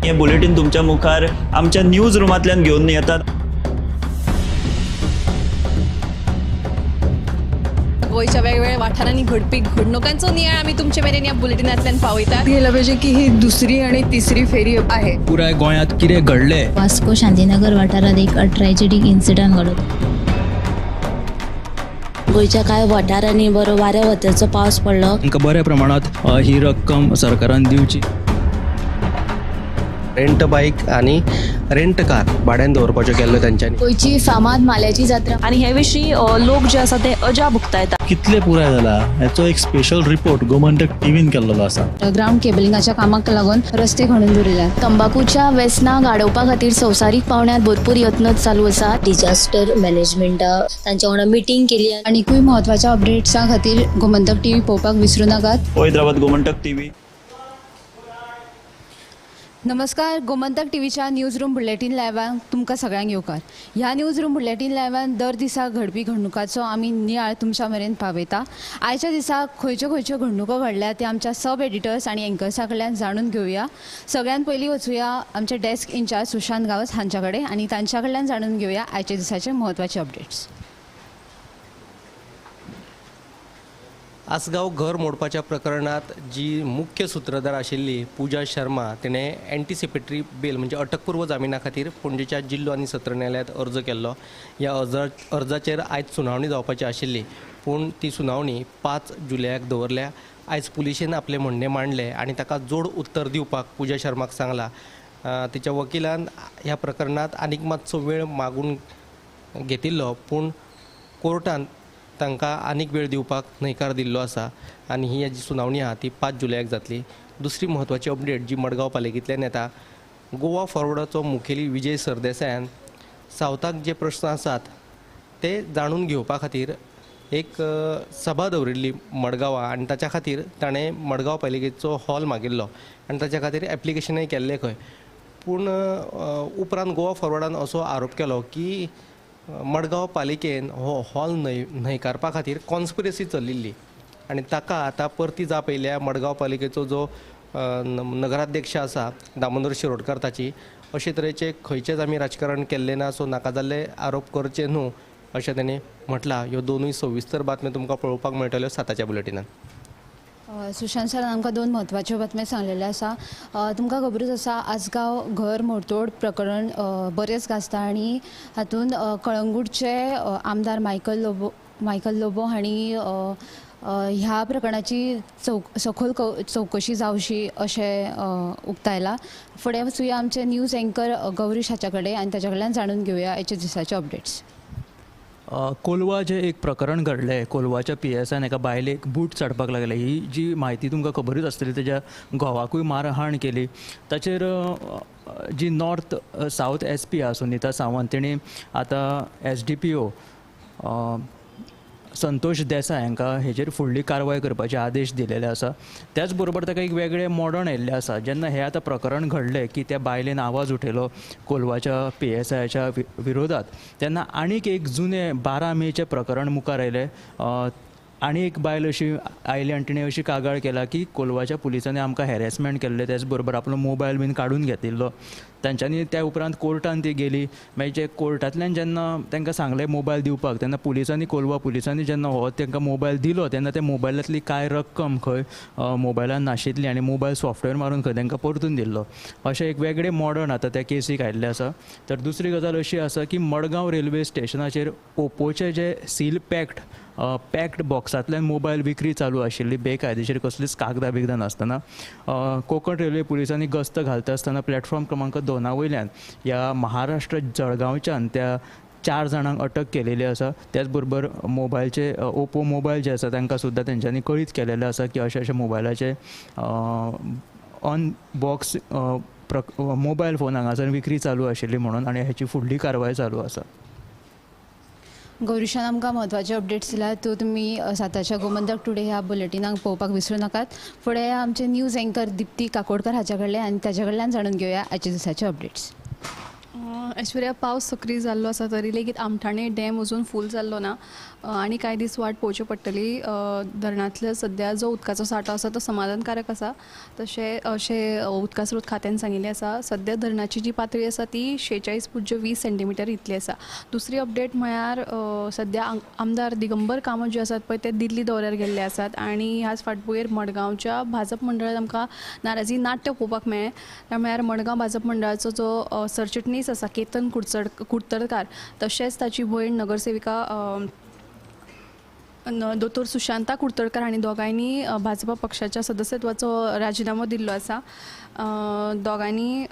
हे बुलेटिन तुमच्या मुखार आमच्या न्यूज रूमांतल्यान घेऊन येतात। गोयच्या वेगवेगळ्या वाठारांनी घडपी घडणुकांचो नियाळ आमी तुमचे मेरेन ह्या बुलेटिनांतल्यान पावयतात। गेला पाहिजे की ही दुसरी आणि तिसरी फेरी आहे। पुराय गोंयांत कितें घडलें, वास्को शांतीनगर वाठारात एक ट्रॅजेडीक इन्सिडंट घडलो। गोयच्या कांय वाठारांनी बरो वाऱ्या वतेचो पावस पडलो। तांकां बऱ्या प्रमाणात ही रक्कम सरकारान दिवची। रेंट बाईक आणि रेंट कार भाड्यान दवरपाच्यो केल्ल्यो तांच्यांनी। गोयची फामाद माल्याची जात्रा आणि हे विशीं लोक जे आसा ते अजाप उक्तायतात। कितले पुराय जाला हाचो एक स्पेशल रिपोर्ट गोमंतक टीव्हीन केल्लो आसा। ग्राउंड केबलिंगाच्या कामाक लागून रस्ते खणून दवरिल्यात। तंबाखूच्या व्यसनां गाडोवपा खातीर संवसारीक पावंड्यार भरपूर यत्न चालू आसा। डिजास्टर मॅनेजमेंटा तांच्या वांगडा मिटींग केली आनीकूय महत्वाच्या अपडेट्सां खातीर गोमंतक टीव्ही पळोवपाक विसरू नाकात। हैदराबाद गोमंतक टीव्ही। नमस्कार, गोमंतक टीव्हीच्या न्यूज रूम बुलेटिन लायव्हाक तुमकां सगळ्यांक येवकार। ह्या न्यूज रूम बुलेटिन लायव्हान दर दिसा घडपी घडणुकांचो आमी नियाळ तुमच्या मेरेन पावयता। आयच्या दिसा खंयच्यो घडणुको घडल्या ते आमच्या सब एडिटर्स आनी एंकर्सा कडल्यान जाणून घेवया। सगळ्यात पयलीं वचूया आमचे डेस्क इंचार्ज सुशांत गावस हांच्या कडेन आनी तांच्या कडल्यान जाणून घेवया आयच्या दिसाचे म्हत्वाचे अपडेट्स। आसगांव घर मोडपाच्या प्रकरणात जी मुख्य सूत्रधार आशिल्ली पूजा शर्मा तिणें एंटिसिपेटरी बेल म्हणजे अटकपूर्व जामिना खातीर पणजेच्या जिल्लो आनी सत्र न्यायालयात अर्ज केल्लो। ह्या अर्जाचेर आयज सुनावणी जावपाची आशिल्ली, पूण ती सुनावणी 5 जुलयाक दवरल्या। आयज पुलिशेन आपले म्हणणे मांडले आनी ताका जोड उत्तर दिवपाक पूजा शर्माक सांगला। तिच्या वकिलान ह्या प्रकरणात आनीक मातसो वेळ मागून घेतिल्लो, पूण कोर्टान तांकां आनीक वेळ दिवपाक न्हयकार दिल्लो आसा आनी ही जी सुनावणी आहा ती 5 जुलयाक जातली। दुसरी म्हत्वाची अपडेट जी मडगांव पालिकेंतल्यान येता, गोवा फॉरवर्डाचो मुखेली विजय सरदेसायान सावथाक जे प्रश्न आसात ते जाणून घेवपा खातीर एक सभा दवरिल्ली मडगांवां आनी ताच्या खातीर ताणें मडगांव पालिकेचो हॉल मागिल्लो आनी ताच्या खातीर एप्लिकेशनय केल्लें खंय। पूण उपरांत गोवा फॉरवर्डान असो आरोप केलो की मडगांव पालिकेन हो हॉल न्हयकारपा खातीर कॉन्स्पिरसी चलिल्ली आनी ताका आतां परती जाप येयल्या। मडगांव पालिकेचो जो नगराध्यक्ष आसा दामोदर शिरोडकर ताची अशे तरेचे खंयचेच आमी राजकारण केल्लें ना, सो नाका जाल्ले आरोप करचे न्हू अशें ताणें म्हटलां। ह्यो दोनूय सविस्तर बातम्यो तुमकां पळोवपाक मेळटल्यो 7च्या बुलेटिनान। सुशांत सरान आमकां 2 म्हत्वाच्यो बातम्यो सांगलेल्यो आसा। तुमकां खबरूच आसा आसगांव घर मोडतोड प्रकरण बरेंच गाजता आनी हातूंत कळंगूटचे आमदार मायकल लोबो हांणी ह्या प्रकरणाची सखोल चवकशी जावची अशें उक्तायलां। फुडें वचूया आमचे न्यूज एंकर गौरीश हाच्या कडेन आनी ताच्या कडल्यान जाणून घेवया आयच्या दिसाचे अपडेट्स। कोलवा जे एक प्रकरण घडलें, कोलवाच्या PSIन एका बायलेक बूट चडपाक लागले। ही जी म्हायती तुमकां खबरूच आसतली, तेज्या घोवाकूय मारहाण केली। ताचेर जी नॉर्थ सावथ SP आहा सुनीता सावंत तिणी आतां SDPO संतोष देसाय हांकां हेजेर फुडली कारवाय करपाचे आदेश दिलेले आसा। त्याच बरोबर ताका एक वेगळें मॉडर्न येयल्लें आसा। जेन्ना हें आतां प्रकरण घडलें की त्या बायलेन आवाज उठयलो कोलवाच्या PSIच्या विरोधात, तेन्ना आनीक एक जुनें 12 मेचें प्रकरण मुखार आयलें। आनी एक बायल अशी आयली आनी तिणें अशी कागाळ केला की कोलवाच्या पुलिसांनी आमकां हॅरेसमेंट केल्लें, त्याच बरोबर आपलो मोबायल बीन काडून घेतिल्लो। तांच्यांनी त्या उपरांत कोर्टान ती गेली। मागीर जे कोर्टांतल्यान जेन्ना तांकां सांगलें मोबायल दिवपाक, तेन्ना कोलवा पुलिसांनी जेन्ना हो तांकां मोबायल दिलो तेन्ना त्या मोबायलांतली कांय रक्कम खंय मोबायलान नाशिल्ली आनी मोबायल सॉफ्टवेअर मारून खंय तांकां परतून दिल्लो। अशें एक वेगळें मॉडर्न आतां त्या केसीक आयिल्लें आसा। तर दुसरी गजाल अशी आसा की मडगांव रेल्वे स्टेशनाचेर ओप्पोचे जे सील पॅक्ड बॉक्सांतल्यान मोबायल विक्री चालू आशिल्ली बेकायदेशीर, कसलीच कागदां बिगदां नासतना। कोंकण रेल्वे पुलिसांनी गस्त घालता आसतना प्लॅटफॉर्म क्रमांक 2 वयल्यान ह्या महाराष्ट्र जळगांवच्यान त्या 4 जाणांक अटक केलेली आसा। त्याच बरोबर मोबायलचे ओप्पो मोबायल जे आसा तांकां सुद्दां तेंच्यांनी कळीत केलेलें आसा की अशे मोबायलाचे अनबॉक्स मोबायल फोन हांगासर विक्री चालू आशिल्ली म्हणून, आनी हेची फुडली कारवाय चालू आसा। गौरीशान आमकां म्हत्वाचे अपडेट्स दिल्यात, त्यो तुमी 7च्या गोमंतक टुडे ह्या बुलेटिनाक पळोवपाक विसरू नाकात। फुडें आमचे न्यूज एंकर दिप्ती काकोडकर हाच्या कडल्यान आनी ताच्या कडल्यान जाणून घेवया आयच्या दिसाचे अपडेट्स। ऐश्वर्या, पावस सक्रीय जाल्लो आसा तरी लेगीत आमठाणे डॅम अजून फूल जाल्लो ना आनी कांय दीस वाट पळोवची पडटली. धरणांतलो सद्या जो उदकाचो सांठो आसा तो समाधानकारक आसा. तशें अशें उदका स्रोत खात्यान सांगिल्लें आसा. सद्या धरणाची जी पातळी आसा ती 46.20 सेंटीमिटर इतली आसा. दुसरी अपडेट म्हळ्यार सद्या आमदार दिगंबर कामत जे आसात पळय ते दिल्ली दौऱ्यार गेल्ले आसात आनी ह्याच फाटभुंयेर मडगांवच्या भाजप मंडळांत आमकां नाराजी नाट्य पळोवपाक मेळ्ळें. म्हळ्यार मडगांव भाजप मंडळाचो जो सरचिटणीस आसा केतन कुडतडकार तशेंच ताची भयण नगरसेविका दोतोर सुशांता कुडतडकर हांणी दोगांयनी भाजपा पक्षाच्या सदस्यत्वाचो राजिनामो दिल्लो आसा. दोगांयनी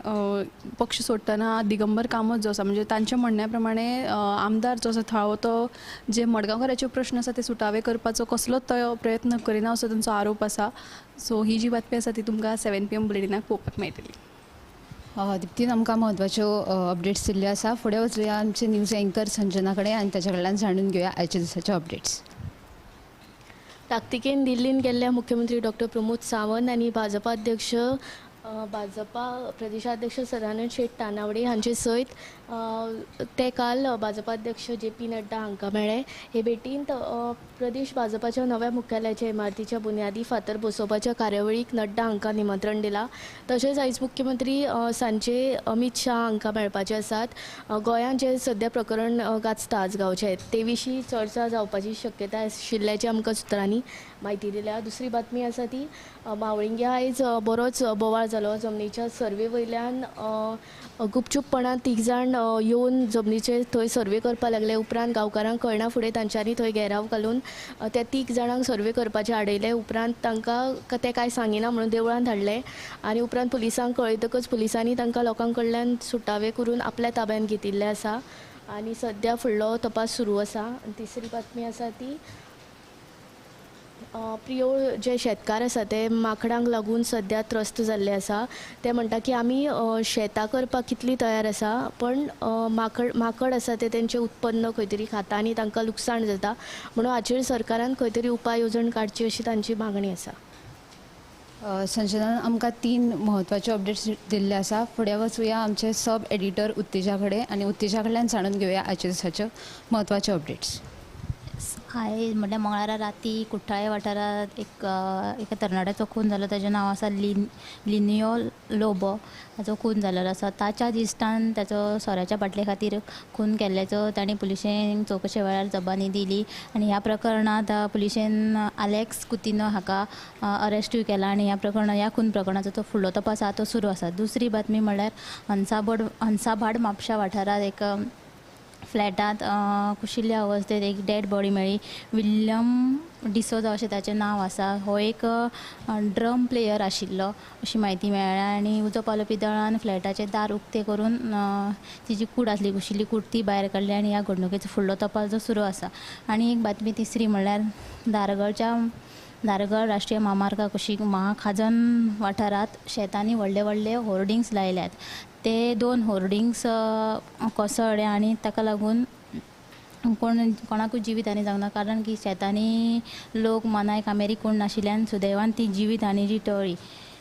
पक्ष सोडटना दिगंबर कामत जो आसा म्हणजे तांच्या म्हणण्या प्रमाणे आमदार जो आसा थळावो तो जे मडगांवकारांचे प्रश्न आसा ते सुटावे करपाचो कसलोच तो प्रयत्न करिना असो तांचो आरोप आसा. सो ही जी बातमी आसा ती तुमकां 7 PM बुलेटिनाक पळोवपाक मेळटली. दिप्तीन आमकां म्हत्वाच्यो अपडेट्स दिल्ल्यो आसा. फुडें वचुया आमचे न्यूज एंकर संजना कडेन आनी ताच्या कडल्यान जाणून घेवया आयच्या दिसाच्यो अपडेट्स. ताकतिकेन दिल्लीन गेल्ल्या मुख्यमंत्री डॉक्टर प्रमोद सावंत आनी भाजपा प्रदेशाध्यक्ष सदानंद शेट तानावडे हांचे सयत ते काल भाजपाध्यक्ष JP नड्डा हांकां मेळ्ळे. हे भेटींत प्रदेश भाजपाच्या नव्या मुख्यालयाच्या इमारतीच्या बुन्यादी फातर बसोवपाच्या कार्यावळीक नड्डा हांकां निमंत्रण दिलां. तशेंच आयज मुख्यमंत्री सांजे अमित शाह हांकां मेळपाचे आसात. गोंयांत जे सद्या प्रकरण गाजता आजगांवचें ते विशीं चर्चा जावपाची शक्यताय आशिल्ल्याची आमकां सुत्रांनी म्हायती दिल्या. दुसरी बातमी आसा ती मावळिंग्या आयज बरोच बोवाळ जालो. जमनीच्या सर्वे वयल्यान गुपचूपपणान 3 जाण येवन जमनीचे थंय सर्वे करपाक लागले. उपरांत गांवकारांक कळना फुडें तांच्यांनी थंय घेराव घालून त्या 3 जाणांक सर्वे करपाचें आडयलें. उपरांत तांकां ते कांय सांगिना म्हणून देवळांत हाडलें आनी उपरांत पुलिसांक कळयतकच पुलिसांनी तांकां लोकां कडल्यान सुटावे करून आपल्या ताब्यांत घेतिल्ले आसा आनी सद्या फुडलो तपास सुरू आसा. तिसरी बातमी आसा ती प्रियोळ जे शेतकार आसा ते माकडांक लागून सद्या त्रस्त जाल्ले आसा. ते म्हणटा की आमी शेतां करपाक कितली तयार आसा पण माकड आसा ते तेंचें उत्पन्न खंय तरी खाता आनी तांकां लुकसाण जाता म्हणून हाचेर सरकारान खंय तरी उपाय येवजण काडची अशी तांची मागणी आसा. संजनान आमकां 3 म्हत्वाच्यो अपडेट्स दिल्ले आसा. फुडें वचुया आमचे सब एडिटर उत्तेजा कडेन आनी उत्तेजा कडल्यान जाणून घेवया आयच्या दिसाच्यो म्हत्वाच्यो अपडेट्स. हाय म्हटल्यार मंगळारा राती कुठ्ठाळे वाठारांत एका तरणाट्याचो खून जालो. ताचें नांव आसा लिनियो लोबो. ताचो खून जाल्लो आसा. ताच्या दिसतान ताचो सोऱ्याच्या बाटले खातीर खून केल्ल्याचो तांणी पुलिशेन चवकशे वेळार जबानी दिली आनी ह्या प्रकरणांत पुलिशेन आलेक्स कुतिनो हाका अरेस्टूय केला आनी ह्या खून प्रकरणाचो तो फुडलो तपास आसा तो सुरू आसा. दुसरी बातमी म्हळ्यार हंसाभाड म्हापशा वाठारांत एक फ्लॅटांत कुशिल्ल्या अवस्थेंत एक डेड बॉडी मेळ्ळी. विल्यम डिसोजा अशें ताचें नांव आसा. हो एक ड्रम प्लेयर आशिल्लो अशी म्हायती मेळ्ळ्या आनी उजो पालो पितळान फ्लॅटाचें दार उक्तें करून तिची कूड आसली कुशिल्ली कूड ती भायर काडली आनी ह्या घडणुकेचो फुडलो तपास जो सुरू आसा. आनी एक बातमी तिसरी म्हळ्यार दारगळ राष्ट्रीय महामार्गा कुशीक महाखाजन वाठारांत शेतांनी व्हडले होर्डिंग्स लायल्यात. ते 2 होर्डिंग्स कोसळ्ळे आनी ताका लागून कोणाकूय जिवीत हानी जावंक ना कारण की शेतांनी लोक मनाय कामेरी कोण नाशिल्ल्यान सुदैवान ती जिवीत हानी जी टळ्ळी.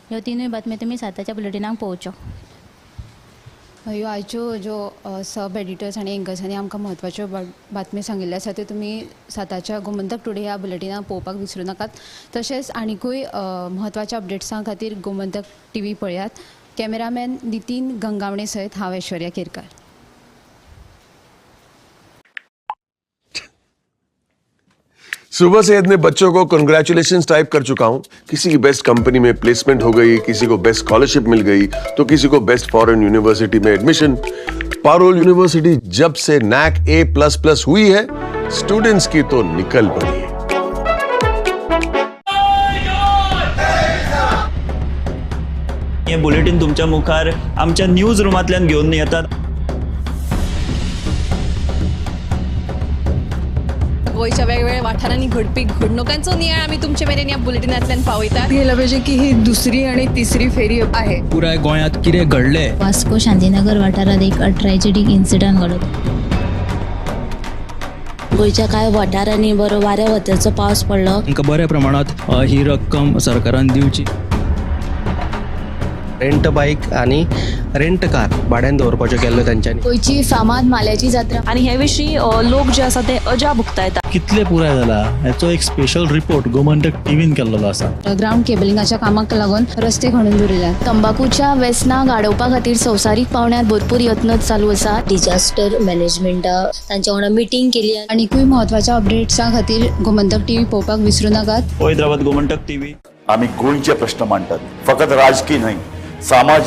ह्यो 3 बातम्यो तुमी साताच्या बुलेटिनाक पळोवच्यो. ह्यो आयच्यो ज्यो सब एडिटर्स आनी एंकर्सांनी आमकां म्हत्वाच्यो बातम्यो सांगिल्ल्यो आसा त्यो तुमी साताच्या गोमंतक टुडे ह्या बुलेटिनाक पळोवपाक विसरूं नाकात. तशेंच आनीकूय म्हत्वाच्या अपडेट्सां खातीर गोमंतक TV पळयात. कॅमेरामॅन नितीन गंगावणे सयत हांव ऐश्वर्या केरकार. सुबह से इतने बच्चों को कंग्रेचुलेशंस टाइप कर चुका हूं. किसी की बेस्ट कंपनी में प्लेसमेंट हो गई, किसी को बेस्ट स्कॉलरशिप मिल गई, तो किसी को बेस्ट फॉरेन यूनिवर्सिटी में एडमिशन. पारुल यूनिवर्सिटी जब से NAC A++ हुई है, स्टूडेंट्स की तो निकल पड़ी है. हे बुलेटिन तुमच्या मुखार आमच्या न्यूज रूमांतल्यान घेवन येतात. गोंयच्या वेगवेगळ्या वाठारांनी घडपी घडणुकांचो नियाळ आमी तुमचे मेरेन ह्या बुलेटिनांतल्यान पावयतात. गेलं पाहिजे की ही दुसरी आणि तिसरी फेरी आहे. पुराय गोंयांत कितें घडलें. वास्को शांतीनगर वाठारांत एक ट्रॅजेडीक इन्सिडंट घडलो. गोंयच्या कांय वाठारांनी बरो वाऱ्या वताचो पावस पडलो. तांकां बऱ्या प्रमाणांत ही रक्कम सरकारान दिवची. रेंट बाईक आणि रेंट कार भाड्यान दवरपाच्यो केल्ल्यो तांच्यांनी. गोंयची फामाद माल्याची जात्रा आणि हे विशीं लोक जे आसा ते अजाप उक्तायतात. कितले पुराय जाला हाचो एक स्पेशल रिपोर्ट गोमंतक टीव्हीन केल्लो आसा. ग्राउंड केबलिंगाच्या कामाक लागून रस्ते खणून दवरिल्यात. तंबाखूच्या व्यसनाक आडोवपा खातीर संवसारीक पावंड्यार भरपूर यत्न चालू आसा. डिजास्टर मॅनेजमेंटा तांच्या वांगडा मिटींग केली. आनीकूय म्हत्वाच्या अपडेट्सा खातीर गोमंतक टीव्ही पळोवपाक विसरू नाकात. हैदराबाद गोमंतक टीव्ही. आम्ही गोंयचे प्रश्न मांडटात, फकत राजकीय न्हय, सामाजीक